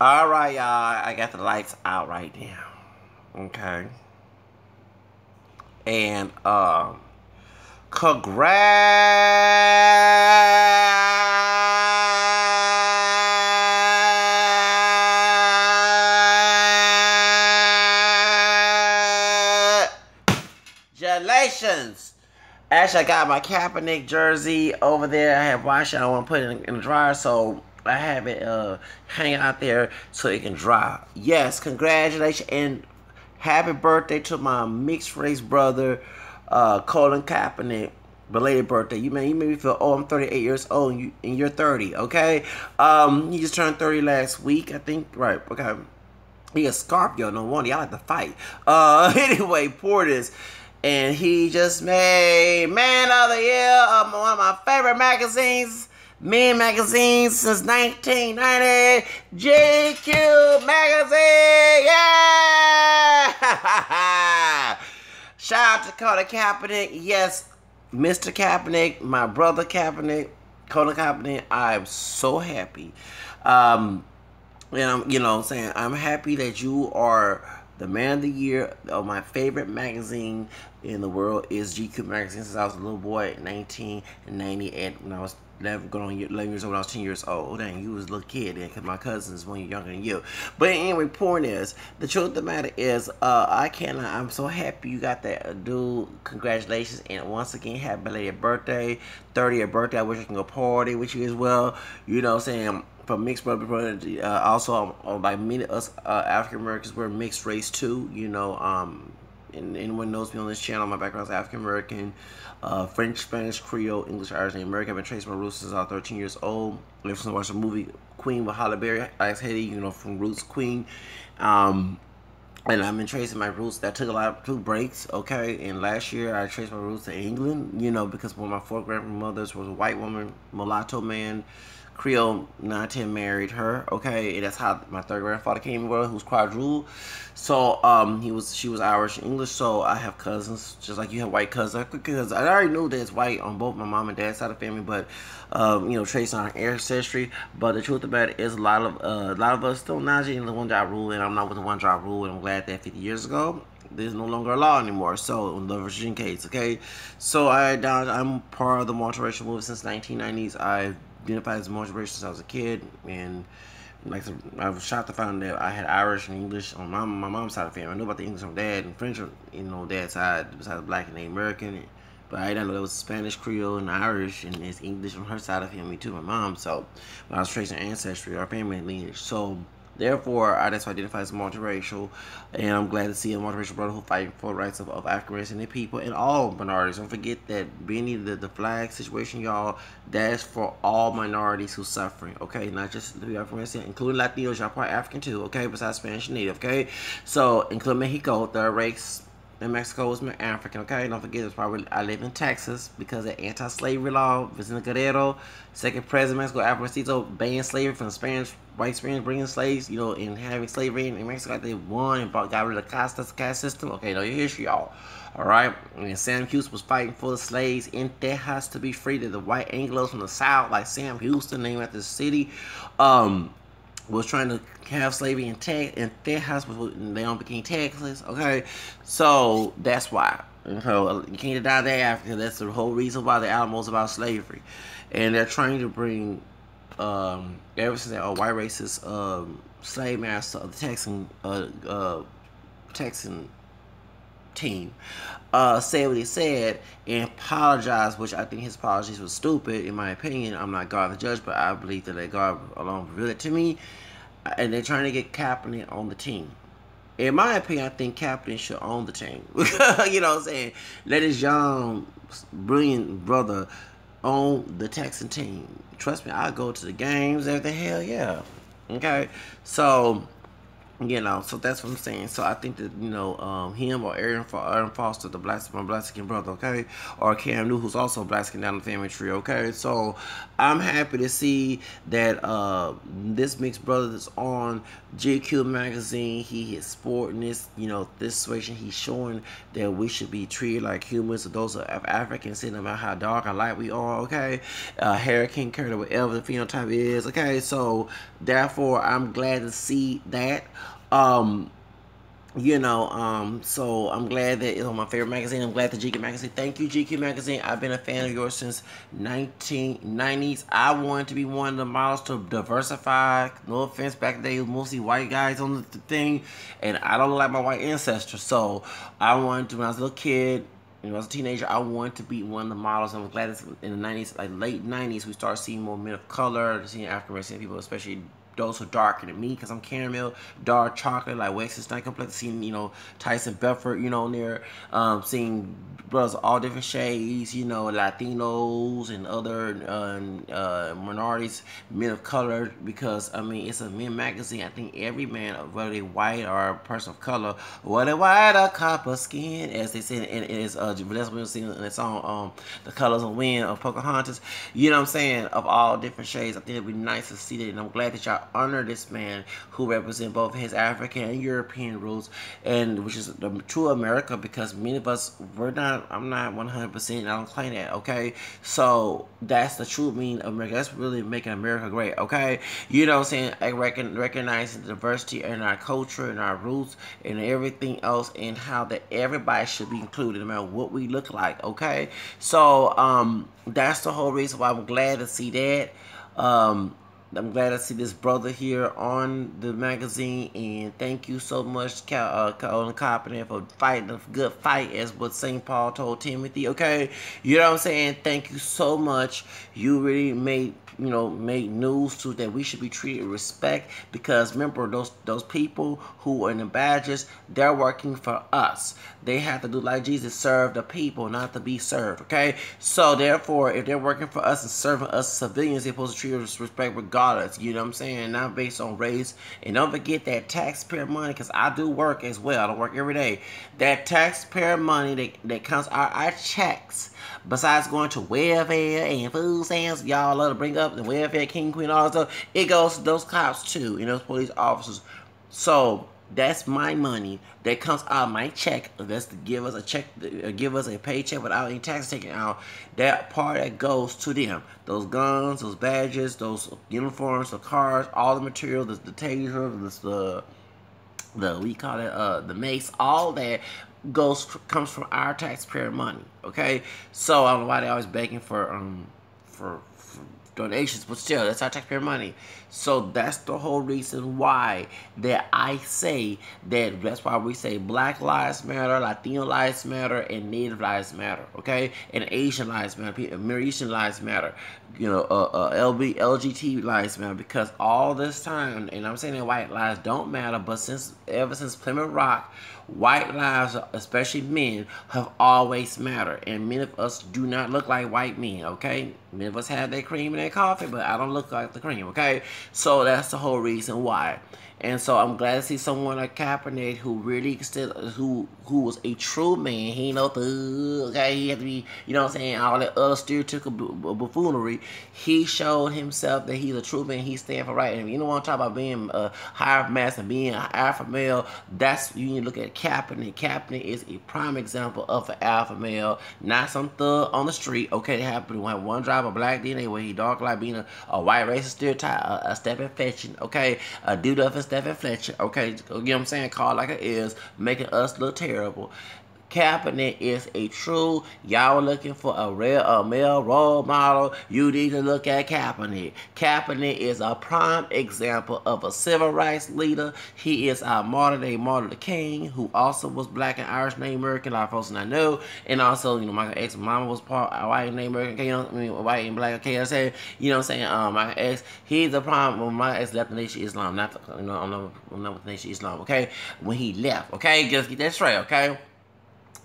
All right, y'all. I got the lights out right now. Okay. And congratulations. Actually, I got my Kaepernick jersey over there. I have washed it. I want to put it in the dryer, so I have it hanging out there so it can dry. Yes, congratulations and happy birthday to my mixed race brother, Colin Kaepernick. Belated birthday. You made me feel, oh, I'm 38 years old and you're 30, okay? He just turned 30 last week, I think. Right, okay. He a Scorpio, no wonder. Y'all like to fight. Anyway, Portis. And he just made Man of the Year of one of my favorite magazines, men magazines since 1990, GQ Magazine. Yeah! Shout out to Colin Kaepernick. Yes, Mr. Kaepernick, my brother Kaepernick, Colin Kaepernick. I'm so happy. And I'm, what I'm saying, I'm happy that you are the man of the year of my favorite magazine in the world is GQ magazine since I was a little boy in 1998 when I was 11, going on 11 years old when I was 10 years old. Oh, dang, you was a little kid then because my cousin is 1 year younger than you. But anyway, point is, the truth of the matter is, I'm so happy you got that dude. Congratulations. And once again, happy belated birthday, 30th birthday. I wish I can go party with you as well. You know what I'm saying? From mixed brother, also like many of us African Americans, we're mixed race too. And anyone knows me on this channel, my background is African American, French, Spanish, Creole, English, Irish, and American. I've been tracing my roots since I was 13 years old. Ever since I watched the movie Queen with Halle Berry, Ice Hetty, from Roots Queen. And I've been tracing my roots. That took a lot of 2 breaks, okay? And last year, I traced my roots to England, because one of my 4 grandmothers was a white woman, mulatto man, Creole 910 married her, okay? And that's how my 3rd grandfather came in the world, who was quadruple. So, she was Irish and English, so I have cousins, just like you have white cousins. Because I already knew there's white on both my mom and dad's side of the family, but, tracing our ancestry. But the truth of the matter is a lot of us still not in the one job rule, and I'm not with the one job rule, and I'm glad that 50 years ago, there's no longer a law anymore. So in the Virginia case, okay. So I'm part of the multiracial movement since 1990s. I identified as multiracial since I was a kid, and I was shocked to find that I had Irish and English on my mom's side of the family. I knew about the English on dad and French on dad's side, besides Black and American. But I didn't know there was Spanish, Creole, and Irish, and there's English on her side of the family too, my mom. So when I was tracing ancestry, our family lineage. So therefore, that's why I identify as multiracial, and I'm glad to see a multiracial brother who fighting for the rights of African American people and all minorities. Don't forget that being the flag situation, y'all, that's for all minorities who's suffering, okay? Not just the African American, including Latinos, y'all part African too, okay? Besides Spanish and Native, okay? So, including Mexico, third race in Mexico is African, okay? Don't forget, I live in Texas because of anti-slavery law. Vicente Guerrero, 2nd president of Mexico, Alvarito, banned slavery from Spanish, white Spanish bringing slaves, and having slavery in Mexico. They won and got rid of the caste system. Okay, know your history, y'all. All right, and Sam Houston was fighting for the slaves in Texas to be free. To the white Anglos from the South, like Sam Houston, named after the city, was trying to have slavery in Texas, and they don't became Texas. Okay, so that's why. So you can't deny that Africa. That's the whole reason why the Alamos about slavery, and they're trying to bring ever since that white racist slave master of the Texan team said what he said and apologized, which I think his apologies was stupid in my opinion. I'm not God the judge, but I believe that God alone revealed it to me. And they're trying to get Kaepernick on the team. In my opinion, I think Kaepernick should own the team. You know what I'm saying? Let his young, brilliant brother own the Texan team. Trust me, I'll go to the games, everything. Hell yeah. Okay? So, You know, so that's what I'm saying. So I think that, you know, him or Aaron Foster, my black skin brother, okay, or Cam Newton, who's also black skin down the family tree, okay. So I'm happy to see that this mixed brother is on GQ magazine. He is sporting this, you know, this situation. He's showing that we should be treated like humans. Those of Africans, seeing about how dark or light we are, okay. Hair can't carry whatever the phenotype is, okay. So therefore, I'm glad to see that. Um, you know, so I'm glad that it's on my favorite magazine. I'm glad the GQ magazine. Thank you, GQ magazine. I've been a fan of yours since 1990s. I wanted to be one of the models to diversify. No offense, back then it was mostly white guys on the thing, and I don't like my white ancestors. So I wanted to, when I was a little kid, when I was a teenager, I wanted to be one of the models. I'm glad it's in the 90s, like late 90s, we started seeing more men of color, seeing African American people, especially those who are darker than me, because I'm caramel, dark chocolate, like Wex's Night Complex, seeing, you know, Tyson Bedford, you know, in there, seeing brothers all different shades, you know, Latinos and other minorities, men of color, because, I mean, it's a men magazine. I think every man, whether they white or a person of color, whether white or copper skin, as they say, and it's, that's what we're seeing in the song, The Colors of Wind of Pocahontas, you know what I'm saying, of all different shades. I think it'd be nice to see that, and I'm glad that y'all honor this man who represents both his African and European roots, and which is the true America, because many of us, I'm not 100%, I don't claim that, okay? So that's the true meaning of America. That's really making America great, okay? You know what I'm saying? I recognize the diversity in our culture and our roots and everything else, and how that everybody should be included no matter what we look like, okay? So that's the whole reason why I'm glad to see that. I'm glad to see this brother here on the magazine, and thank you so much, Colin Kaepernick, for fighting a good fight, as what St. Paul told Timothy, okay? You know what I'm saying? Thank you so much. You really made news to that we should be treated with respect, because remember, those people who are in the badges, they're working for us. They have to do like Jesus, serve the people, not to be served, okay? So therefore, if they're working for us and serving us civilians, they're supposed to treat us with respect regardless, you know what I'm saying? Not based on race. And don't forget that taxpayer money, because I do work as well. I don't work every day. That taxpayer money that comes out our checks, besides going to welfare and food stamps, y'all love to bring up the welfare king, queen, all that stuff, it goes to those cops too, and those police officers. So that's my money that comes out of my check. That's to give us a check, give us a paycheck without any tax taken out. That part that goes to them. Those guns, those badges, those uniforms, the cars, all the material, the taser, we call it the mace, all that comes from our taxpayer money, okay? So I don't know why they always begging for donations, but still, that's our taxpayer money. So that's the whole reason why that I say that's why we say Black Lives Matter, Latino Lives Matter, and Native Lives Matter, okay? And Asian Lives Matter, Middle Eastern Lives Matter, you know, LGBT Lives Matter, because all this time, and I'm saying that white lives don't matter, but ever since Plymouth Rock, white lives, especially men, have always mattered. And many of us do not look like white men, okay? Many of us have that cream in their coffee, but I don't look like the cream, okay? So that's the whole reason why. And so I'm glad to see someone like Kaepernick who really who was a true man. He ain't no thug, okay? He had to be, you know what I'm saying, all that other stereotypical buffoonery. He showed himself that he's a true man. He stand for right. And you don't want to talk about being a higher mass and being an alpha male. That's, you need to look at Kaepernick. Kaepernick is a prime example of an alpha male, not some thug on the street. Okay, it happened to have one driver, black DNA, where he dark like being a white racist stereotype, a stepping fetching, okay, a dude up and Stephen Fletcher, okay, you know what I'm saying, called like it is, making us look terrible. Kaepernick is a true, y'all looking for a male role model, you need to look at Kaepernick. Kaepernick is a prime example of a civil rights leader. He is our modern day Martin Luther King, who also was black and Irish Native American, a lot of folks not know. And also, you know, my ex-mama was part white and Native American, you know, I mean, white and black, okay, I say, you know what I'm saying, my ex, he's a prime, when my ex left the Nation of Islam, not the, you know, I'm not with the Nation of Islam, okay, when he left, okay, just get that straight, okay.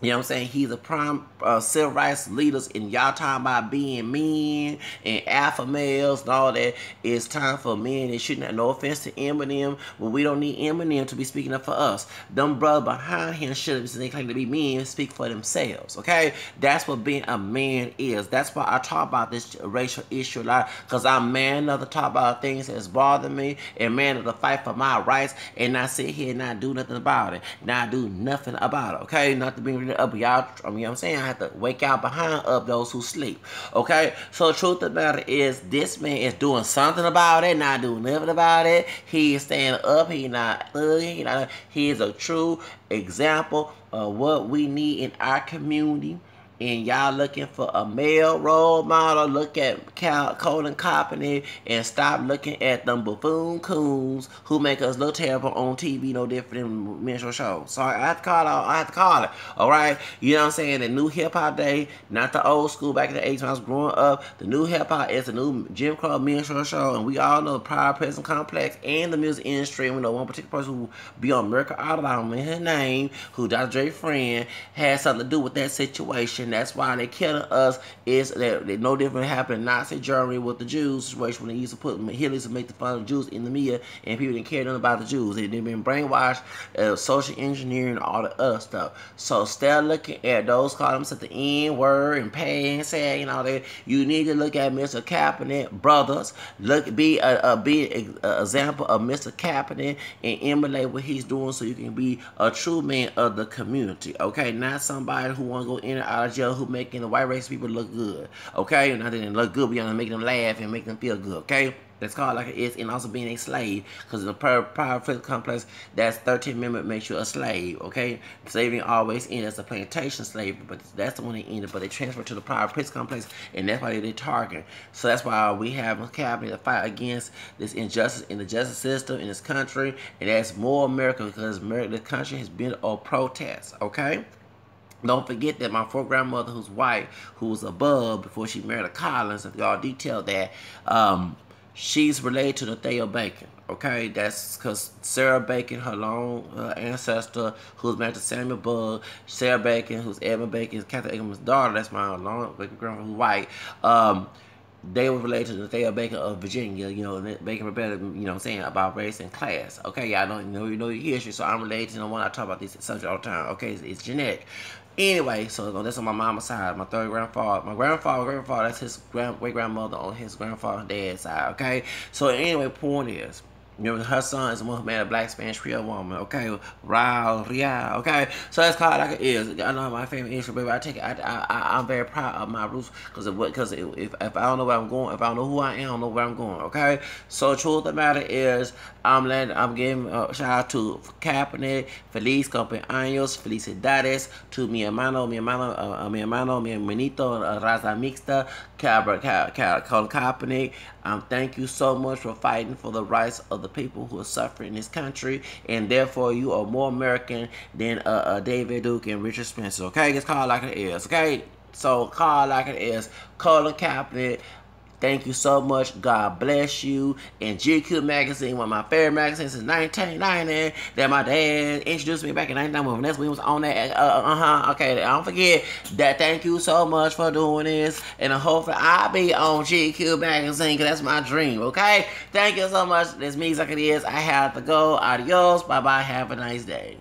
You know what I'm saying? He's a prime civil rights leaders, and y'all talking about being men and alpha males and all that. It's time for men. It shouldn't have no offense to Eminem, but we don't need Eminem to be speaking up for us. Them brothers behind him should, since they claim to be men, speak for themselves. Okay, that's what being a man is. That's why I talk about this racial issue a lot, because I'm man enough to talk about things that's bothering me, and man enough to fight for my rights, and not sit here and not do nothing about it. Not do nothing about it. Okay, not to be up y'all, you know what I'm saying? I have to wake out behind of those who sleep. Okay? So the truth of the matter is, this man is doing something about it, not doing nothing about it. He is standing up, he not thugging, he is a true example of what we need in our community. And y'all looking for a male role model, look at Colin Kaepernick, and stop looking at them buffoon coons who make us look terrible on TV, no different than minstrel shows. So I have to call it. I have to call it. All right, you know what I'm saying? The new hip hop day, not the old school back in the 80s when I was growing up. The new hip hop is the new Jim Crow minstrel show, and we all know the Power Prison Complex and the music industry. And we know one particular person who be on America Idol in his name, who Dr. Dre friend, had something to do with that situation. That's why they killing us. Is that no different happened in Nazi Germany with the Jews situation, when they used to put Hitler used to make the fun of Jews in the media, and people didn't care nothing about the Jews. They've been brainwashed, social engineering, all the other stuff. So instead of looking at those columns at the N word and pay and say, you know, that you need to look at Mr. Kaepernick brothers. Be an example of Mr. Kaepernick and emulate what he's doing, so you can be a true man of the community. Okay, not somebody who want to go in and out of jail, who making the white race people look good. Okay, and I didn't look good, but you know, make them laugh and make them feel good. Okay. That's called like it is, and also being a slave, because in the power prison complex, that's 13th Amendment makes you a slave. Okay, slavery always ends as a plantation slavery, but that's the one that ended. But they transferred to the power prison complex, and that's why they're targeting. So that's why we have a cabinet to fight against this injustice in the justice system in this country, and that's more America, because the country has been on protest. Okay. Don't forget that my four-grandmother, who's white, who was above before she married a Collins, and y'all detailed that, she's related to Nathaniel Bacon. Okay, that's because Sarah Bacon, her long ancestor, who's married to Samuel Bugg, Sarah Bacon, who's Edmund Bacon's Catherine Edmonds' daughter, that's my long grandmother who's white. They were related to Nathaniel Bacon of Virginia, you know, Bacon rebelled, you know what I'm saying, about race and class. Okay, y'all don't know, you know your history, so I'm related to the one I talk about this subject all the time. Okay, it's genetic. Anyway, so that's on my mama's side. My third grandfather, my grandfather, that's his great-grandmother on his grandfather's dad's side, okay? So anyway, point is, you know, her son is one who married a black Spanish Creole woman, okay? Real, okay? So that's called like it is. I know my family issue, baby. I'm very proud of my roots, because if I don't know where I'm going, if I don't know who I am, I don't know where I'm going, okay? So the truth of the matter is, I'm giving a shout out to Kaepernick, Feliz Cumpleaños, Felicidades, to mi hermano, mi hermanito, Raza Mixta, Colin Kaepernick. Thank you so much for fighting for the rights of the people who are suffering in this country, and therefore you are more American than David Duke and Richard Spencer. Okay, it's called like it is. Okay, so called like it is. Colin Kaepernick. Thank you so much. God bless you. And GQ Magazine, one of my favorite magazines since 1990, that my dad introduced me back in 1991. That's when he was on that. Okay, don't forget that. Thank you so much for doing this. And hopefully I'll be on GQ Magazine, because that's my dream. Okay? Thank you so much. This means like it is. I have to go. Adios. Bye-bye. Have a nice day.